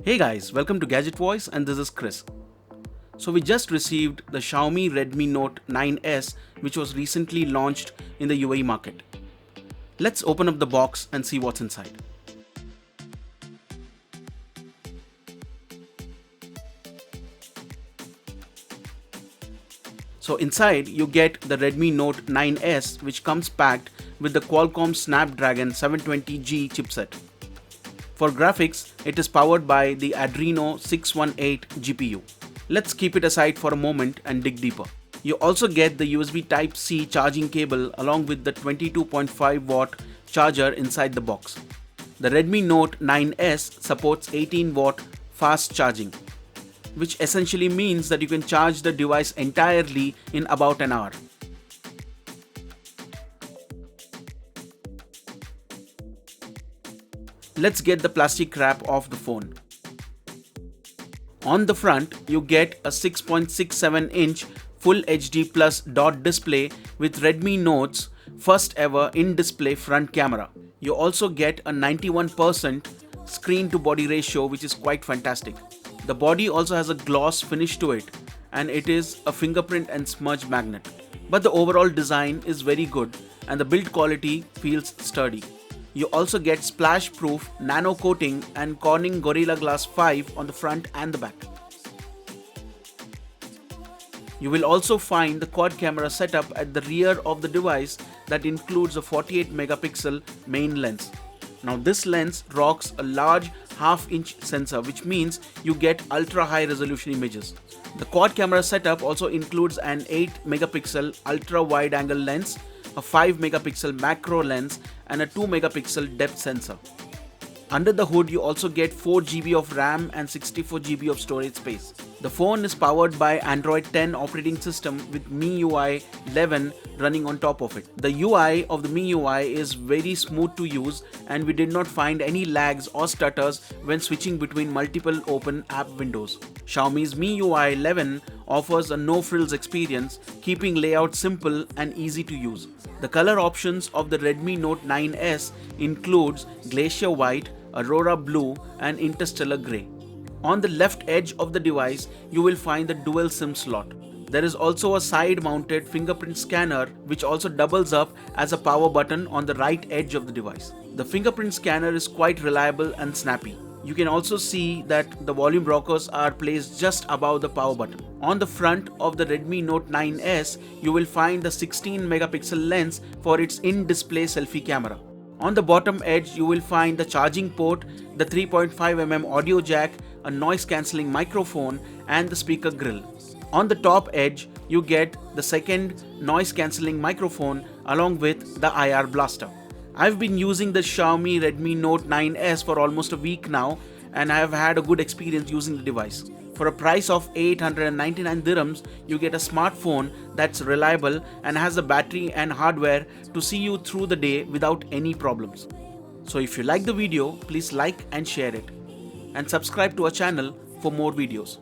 Hey guys, welcome to Gadget Voice and this is Chris. So we just received the Xiaomi Redmi Note 9S which was recently launched in the UAE market. Let's open up the box and see what's inside. So inside you get the Redmi Note 9S which comes packed with the Qualcomm Snapdragon 720G chipset. For graphics, it is powered by the Adreno 618 GPU. Let's keep it aside for a moment and dig deeper. You also get the USB Type-C charging cable along with the 22.5 watt charger inside the box. The Redmi Note 9S supports 18 watt fast charging, which essentially means that you can charge the device entirely in about an hour. Let's get the plastic wrap off the phone. On the front, you get a 6.67-inch Full HD Plus dot display with Redmi Note's first ever in-display front camera. You also get a 91% screen-to-body ratio, which is quite fantastic. The body also has a gloss finish to it, and it is a fingerprint and smudge magnet. But the overall design is very good, and the build quality feels sturdy. You also get splash-proof nano coating and Corning Gorilla Glass 5 on the front and the back. You will also find the quad camera setup at the rear of the device that includes a 48 megapixel main lens. Now this lens rocks a large half-inch sensor, which means you get ultra high resolution images. The quad camera setup also includes an 8 megapixel ultra wide angle lens, a 5 megapixel macro lens and a 2 megapixel depth sensor. Under the hood you also get 4 GB of RAM and 64 GB of storage space. The phone is powered by Android 10 operating system with MIUI 11 running on top of it. The UI of the MIUI is very smooth to use and we did not find any lags or stutters when switching between multiple open app windows. Xiaomi's MIUI 11 offers a no-frills experience, keeping layout simple and easy to use. The color options of the Redmi Note 9S includes Glacier White, Aurora Blue and Interstellar Grey. On the left edge of the device, you will find the dual SIM slot. There is also a side-mounted fingerprint scanner which also doubles up as a power button on the right edge of the device. The fingerprint scanner is quite reliable and snappy. You can also see that the volume rockers are placed just above the power button. On the front of the Redmi Note 9S, you will find the 16 megapixel lens for its in-display selfie camera. On the bottom edge, you will find the charging port, the 3.5mm audio jack, a noise cancelling microphone and the speaker grill. On the top edge, you get the second noise cancelling microphone along with the IR blaster. I've been using the Xiaomi Redmi Note 9S for almost a week now and I have had a good experience using the device. For a price of 899 dirhams, you get a smartphone that's reliable and has the battery and hardware to see you through the day without any problems. So if you like the video, please like and share it. And subscribe to our channel for more videos.